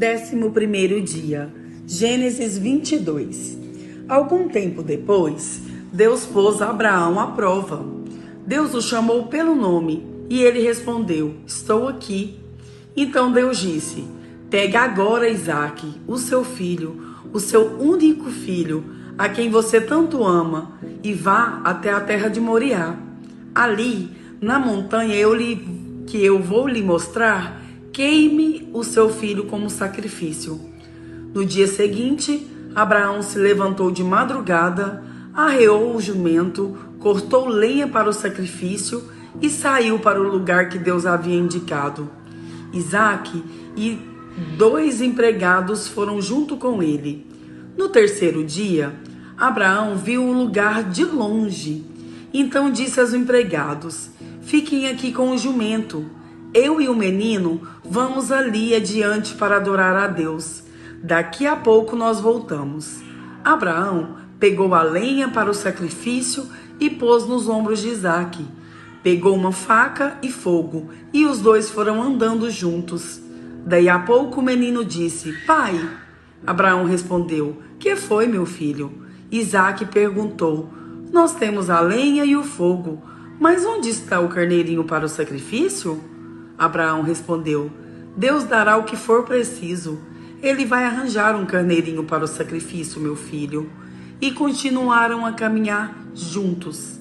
11º dia, Gênesis 22. Algum tempo depois, Deus pôs Abraão à prova. Deus o chamou pelo nome e ele respondeu: estou aqui. Então Deus disse: pegue agora Isaque, o seu filho, o seu único filho, a quem você tanto ama, e vá até a terra de Moriá. Ali, na montanha que eu vou lhe mostrar, queime o seu filho como sacrifício. No dia seguinte, Abraão se levantou de madrugada, arreou o jumento, cortou lenha para o sacrifício e saiu para o lugar que Deus havia indicado. Isaque e 2 empregados foram junto com ele. No terceiro dia, Abraão viu o lugar de longe. Então disse aos empregados: fiquem aqui com o jumento. Eu e o menino vamos ali adiante para adorar a Deus. Daqui a pouco nós voltamos. Abraão pegou a lenha para o sacrifício e pôs nos ombros de Isaque. Pegou uma faca e fogo, e os dois foram andando juntos. Daí a pouco o menino disse: pai. Abraão respondeu: que foi, meu filho? Isaque perguntou: nós temos a lenha e o fogo, mas onde está o carneirinho para o sacrifício? Abraão respondeu: Deus dará o que for preciso. Ele vai arranjar um carneirinho para o sacrifício, meu filho. E continuaram a caminhar juntos.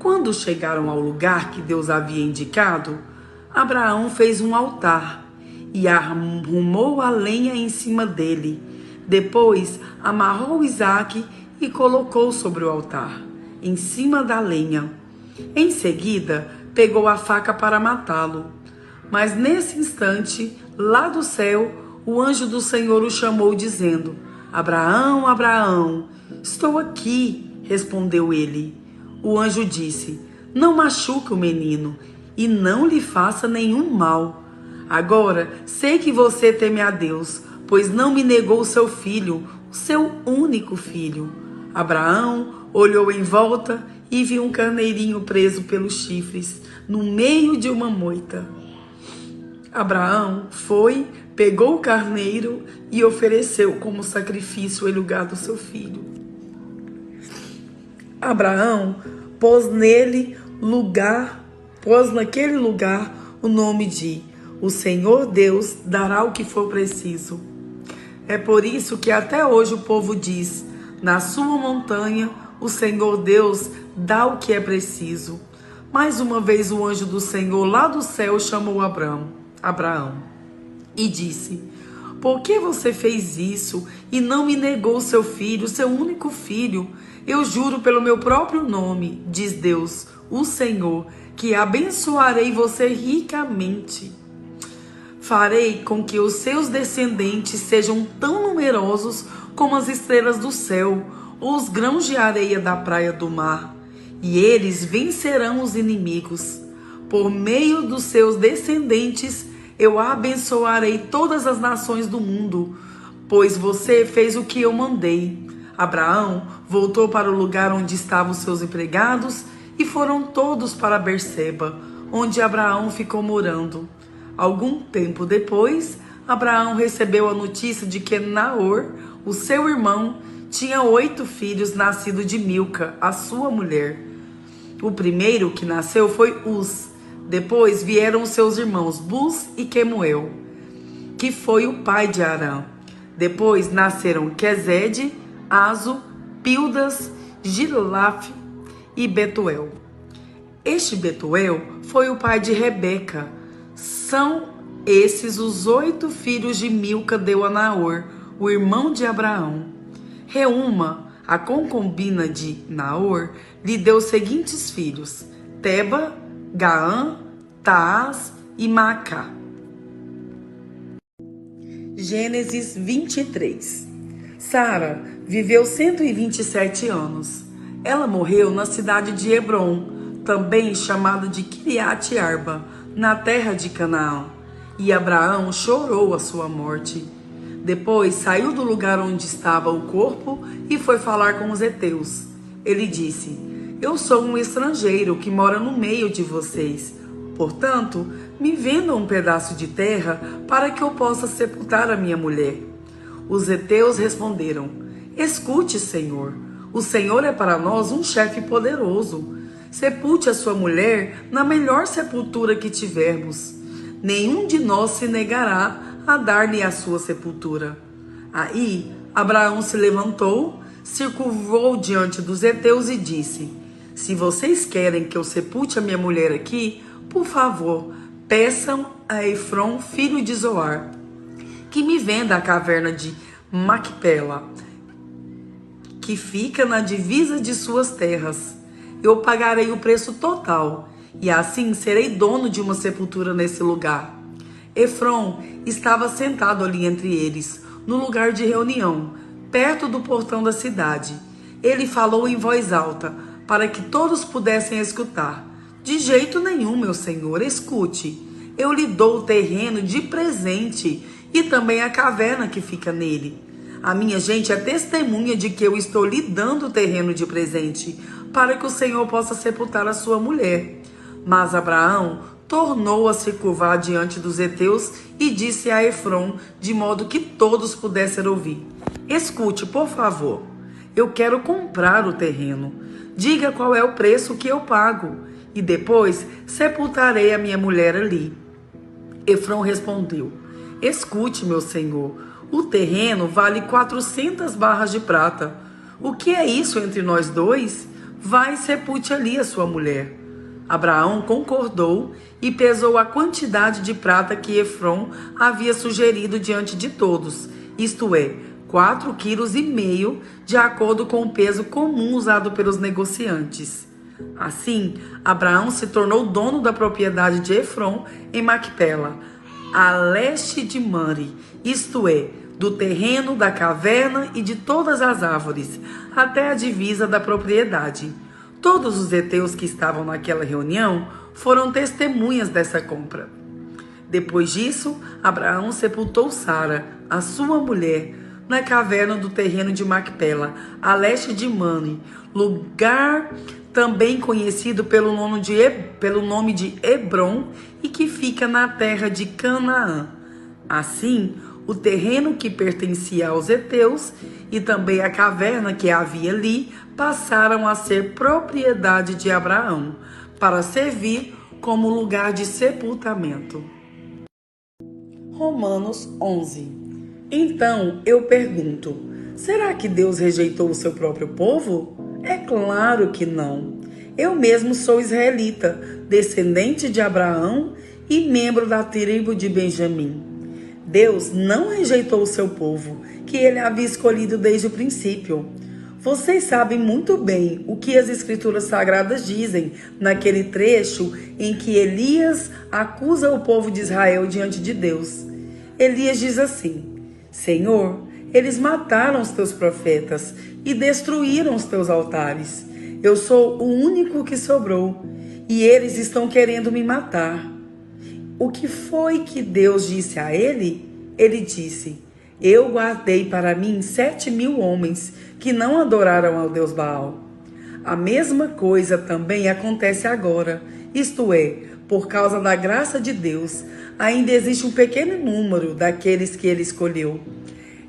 Quando chegaram ao lugar que Deus havia indicado, Abraão fez um altar e arrumou a lenha em cima dele. Depois amarrou Isaque e colocou sobre o altar, em cima da lenha. Em seguida, pegou a faca para matá-lo. Mas nesse instante, lá do céu, o anjo do Senhor o chamou, dizendo: Abraão, Abraão. Estou aqui, respondeu ele. O anjo disse: não machuque o menino e não lhe faça nenhum mal. Agora sei que você teme a Deus, pois não me negou o seu filho, o seu único filho. Abraão olhou em volta e viu um carneirinho preso pelos chifres, no meio de uma moita. Abraão foi, pegou o carneiro e ofereceu como sacrifício em lugar do seu filho. Abraão pôs naquele lugar o nome de: o Senhor Deus dará o que for preciso. É por isso que até hoje o povo diz: na sua montanha o Senhor Deus dá o que é preciso. Mais uma vez o anjo do Senhor lá do céu chamou Abraão e disse: por que você fez isso e não me negou seu filho, seu único filho? Eu juro pelo meu próprio nome, diz Deus, o Senhor, que abençoarei você ricamente. Farei com que os seus descendentes sejam tão numerosos como as estrelas do céu ou os grãos de areia da praia do mar, e eles vencerão os inimigos. Por meio dos seus descendentes, eu abençoarei todas as nações do mundo, pois você fez o que eu mandei. Abraão voltou para o lugar onde estavam seus empregados e foram todos para Berseba, onde Abraão ficou morando. Algum tempo depois, Abraão recebeu a notícia de que Naor, o seu irmão, tinha 8 filhos nascidos de Milca, a sua mulher. O primeiro que nasceu foi Uz. Depois vieram seus irmãos Buz e Quemuel, que foi o pai de Arã. Depois nasceram Quezede, Azo, Pildas, Gilaf e Betuel. Este Betuel foi o pai de Rebeca. São esses os 8 filhos de Milca deu a Naor, o irmão de Abraão. Reuma, a concubina de Naor, lhe deu os seguintes filhos: Teba, Gaã, Taás e Macá. Gênesis 23. Sara viveu 127 anos. Ela morreu na cidade de Hebrom, também chamada de Kiriat Arba, na terra de Canaã. E Abraão chorou a sua morte. Depois saiu do lugar onde estava o corpo e foi falar com os heteus. Ele disse: eu sou um estrangeiro que mora no meio de vocês. Portanto, me venda um pedaço de terra para que eu possa sepultar a minha mulher. Os heteus responderam: escute, Senhor, o Senhor é para nós um chefe poderoso. Sepulte a sua mulher na melhor sepultura que tivermos. Nenhum de nós se negará a dar-lhe a sua sepultura. Aí Abraão se levantou, se curvou diante dos heteus e disse: se vocês querem que eu sepulte a minha mulher aqui, por favor, peçam a Efron, filho de Zoar, que me venda a caverna de Macpela, que fica na divisa de suas terras. Eu pagarei o preço total, e assim serei dono de uma sepultura nesse lugar. Efron estava sentado ali entre eles, no lugar de reunião, perto do portão da cidade. Ele falou em voz alta, para que todos pudessem escutar: de jeito nenhum, meu senhor, escute. Eu lhe dou o terreno de presente e também a caverna que fica nele. A minha gente é testemunha de que eu estou lhe dando o terreno de presente, para que o Senhor possa sepultar a sua mulher. Mas Abraão tornou a se curvar diante dos heteus e disse a Efron, de modo que todos pudessem ouvir: escute, por favor, eu quero comprar o terreno. Diga qual é o preço que eu pago, e depois sepultarei a minha mulher ali. Efron respondeu: escute, meu senhor, o terreno vale 400 barras de prata. O que é isso entre nós dois? Vai e sepulte ali a sua mulher. Abraão concordou e pesou a quantidade de prata que Efron havia sugerido diante de todos, isto é, 4,5 quilos, de acordo com o peso comum usado pelos negociantes. Assim, Abraão se tornou dono da propriedade de Efron em Macpela, a leste de Mamre, isto é, do terreno, da caverna e de todas as árvores, até a divisa da propriedade. Todos os heteus que estavam naquela reunião foram testemunhas dessa compra. Depois disso, Abraão sepultou Sara, a sua mulher, na caverna do terreno de Macpela, a leste de Mamre, lugar também conhecido pelo nome de Hebron e que fica na terra de Canaã. Assim, o terreno que pertencia aos heteus e também a caverna que havia ali passaram a ser propriedade de Abraão, para servir como lugar de sepultamento. Romanos 11. Então eu pergunto: será que Deus rejeitou o seu próprio povo? É claro que não. Eu mesmo sou israelita, descendente de Abraão e membro da tribo de Benjamim. Deus não rejeitou o seu povo, que ele havia escolhido desde o princípio. Vocês sabem muito bem o que as Escrituras Sagradas dizem naquele trecho em que Elias acusa o povo de Israel diante de Deus. Elias diz assim: Senhor, eles mataram os teus profetas e destruíram os teus altares. Eu sou o único que sobrou e eles estão querendo me matar. O que foi que Deus disse a ele? Ele disse: eu guardei para mim 7.000 homens que não adoraram ao Deus Baal. A mesma coisa também acontece agora, isto é, por causa da graça de Deus, ainda existe um pequeno número daqueles que ele escolheu.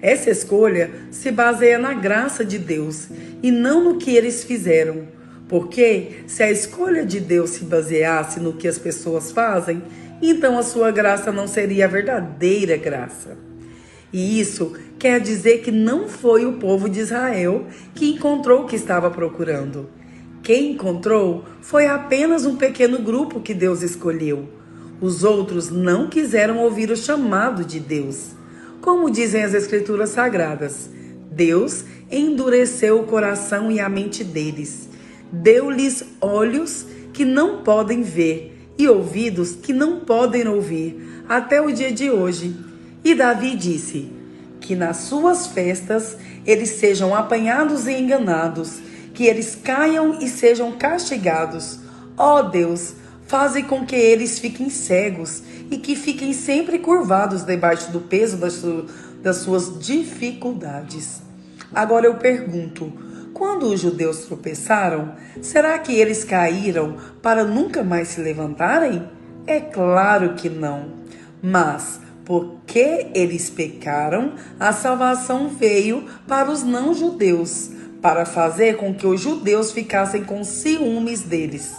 Essa escolha se baseia na graça de Deus e não no que eles fizeram, porque se a escolha de Deus se baseasse no que as pessoas fazem, então a sua graça não seria a verdadeira graça. E isso quer dizer que não foi o povo de Israel que encontrou o que estava procurando. Quem encontrou foi apenas um pequeno grupo que Deus escolheu. Os outros não quiseram ouvir o chamado de Deus. Como dizem as Escrituras Sagradas, Deus endureceu o coração e a mente deles. Deu-lhes olhos que não podem ver e ouvidos que não podem ouvir, até o dia de hoje. E Davi disse: que nas suas festas eles sejam apanhados e enganados, que eles caiam e sejam castigados. Ó Deus, faze com que eles fiquem cegos e que fiquem sempre curvados debaixo do peso das suas dificuldades. Agora eu pergunto: quando os judeus tropeçaram, será que eles caíram para nunca mais se levantarem? É claro que não. Mas, porque eles pecaram, a salvação veio para os não-judeus, para fazer com que os judeus ficassem com ciúmes deles.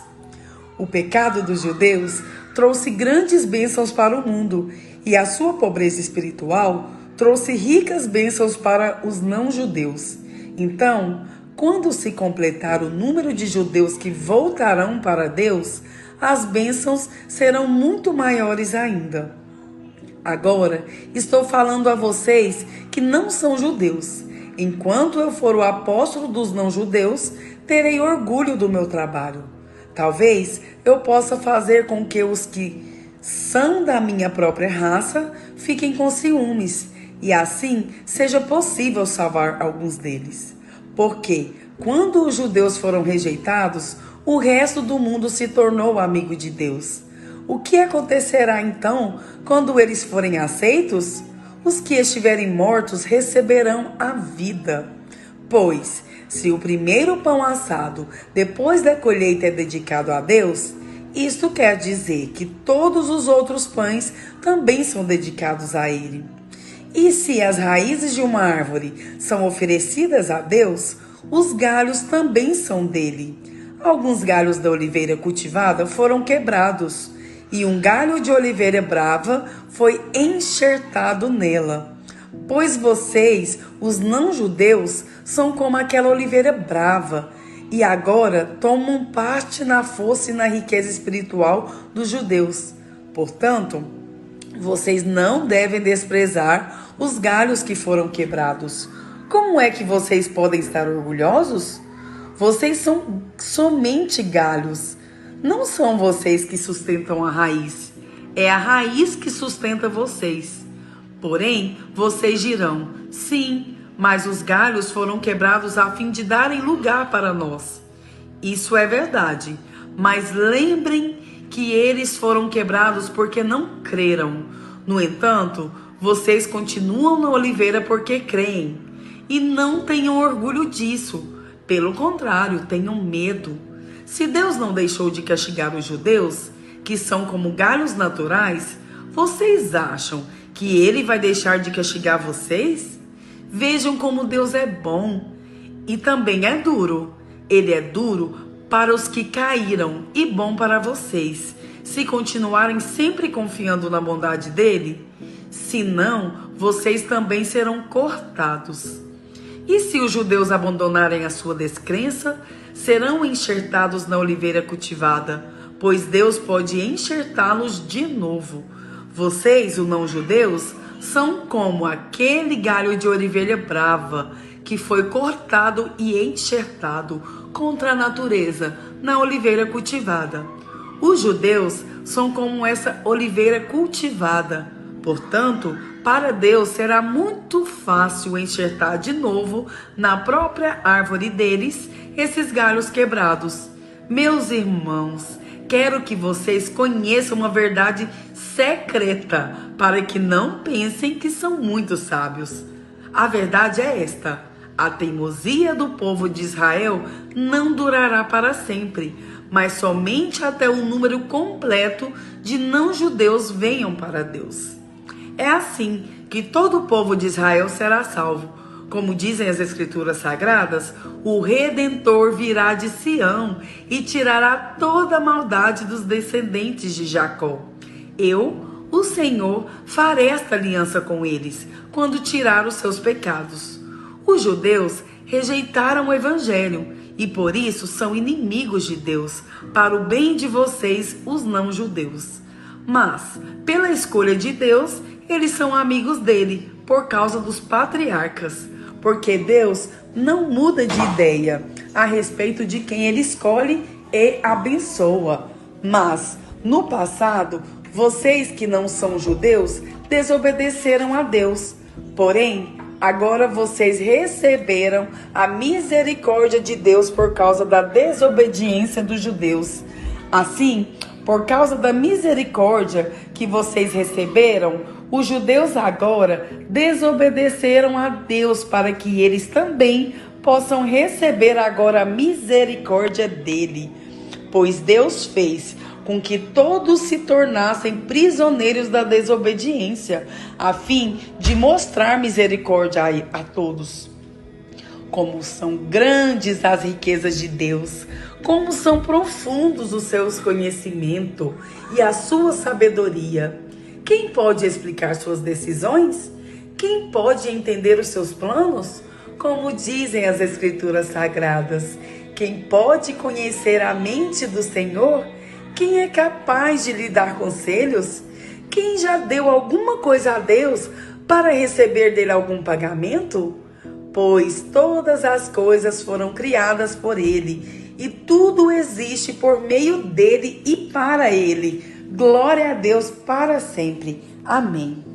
O pecado dos judeus trouxe grandes bênçãos para o mundo, e a sua pobreza espiritual trouxe ricas bênçãos para os não-judeus. Então, quando se completar o número de judeus que voltarão para Deus, as bênçãos serão muito maiores ainda. Agora, estou falando a vocês que não são judeus. Enquanto eu for o apóstolo dos não-judeus, terei orgulho do meu trabalho. Talvez eu possa fazer com que os que são da minha própria raça fiquem com ciúmes, e assim seja possível salvar alguns deles. Porque, quando os judeus foram rejeitados, o resto do mundo se tornou amigo de Deus. O que acontecerá então quando eles forem aceitos? Os que estiverem mortos receberão a vida. Pois, se o primeiro pão assado depois da colheita é dedicado a Deus, isto quer dizer que todos os outros pães também são dedicados a Ele. E se as raízes de uma árvore são oferecidas a Deus, os galhos também são dele. Alguns galhos da oliveira cultivada foram quebrados, e um galho de oliveira brava foi enxertado nela. Pois vocês, os não-judeus, são como aquela oliveira brava, e agora tomam parte na força e na riqueza espiritual dos judeus. Portanto, vocês não devem desprezar os galhos que foram quebrados. Como é que vocês podem estar orgulhosos? Vocês são somente galhos. Não são vocês que sustentam a raiz. É a raiz que sustenta vocês. Porém, vocês dirão, sim, mas os galhos foram quebrados a fim de darem lugar para nós. Isso é verdade, mas lembrem que eles foram quebrados porque não creram. No entanto, vocês continuam na oliveira porque creem. E não tenham orgulho disso. Pelo contrário, tenham medo. Se Deus não deixou de castigar os judeus, que são como galhos naturais, vocês acham que Ele vai deixar de castigar vocês? Vejam como Deus é bom e também é duro. Ele é duro para os que caíram e bom para vocês, se continuarem sempre confiando na bondade dEle. Senão, vocês também serão cortados. E se os judeus abandonarem a sua descrença, serão enxertados na oliveira cultivada, pois Deus pode enxertá-los de novo. Vocês, os não-judeus, são como aquele galho de oliveira brava que foi cortado e enxertado contra a natureza na oliveira cultivada. Os judeus são como essa oliveira cultivada. Portanto, para Deus será muito fácil enxertar de novo na própria árvore deles esses galhos quebrados. Meus irmãos, quero que vocês conheçam uma verdade secreta, para que não pensem que são muito sábios. A verdade é esta: a teimosia do povo de Israel não durará para sempre, mas somente até o número completo de não-judeus venham para Deus. É assim que todo o povo de Israel será salvo. Como dizem as Escrituras Sagradas, o Redentor virá de Sião e tirará toda a maldade dos descendentes de Jacó. Eu, o Senhor, farei esta aliança com eles, quando tirar os seus pecados. Os judeus rejeitaram o Evangelho e por isso são inimigos de Deus, para o bem de vocês, os não-judeus. Mas, pela escolha de Deus, eles são amigos dele, por causa dos patriarcas. Porque Deus não muda de ideia a respeito de quem Ele escolhe e abençoa. Mas, no passado, vocês que não são judeus desobedeceram a Deus. Porém, agora vocês receberam a misericórdia de Deus por causa da desobediência dos judeus. Assim, por causa da misericórdia que vocês receberam, os judeus agora desobedeceram a Deus para que eles também possam receber agora a misericórdia dele. Pois Deus fez com que todos se tornassem prisioneiros da desobediência, a fim de mostrar misericórdia a todos. Como são grandes as riquezas de Deus, como são profundos os seus conhecimentos e a sua sabedoria. Quem pode explicar suas decisões? Quem pode entender os seus planos? Como dizem as Escrituras Sagradas, quem pode conhecer a mente do Senhor? Quem é capaz de lhe dar conselhos? Quem já deu alguma coisa a Deus para receber dele algum pagamento? Pois todas as coisas foram criadas por ele, e tudo existe por meio dele e para ele. Glória a Deus para sempre. Amém.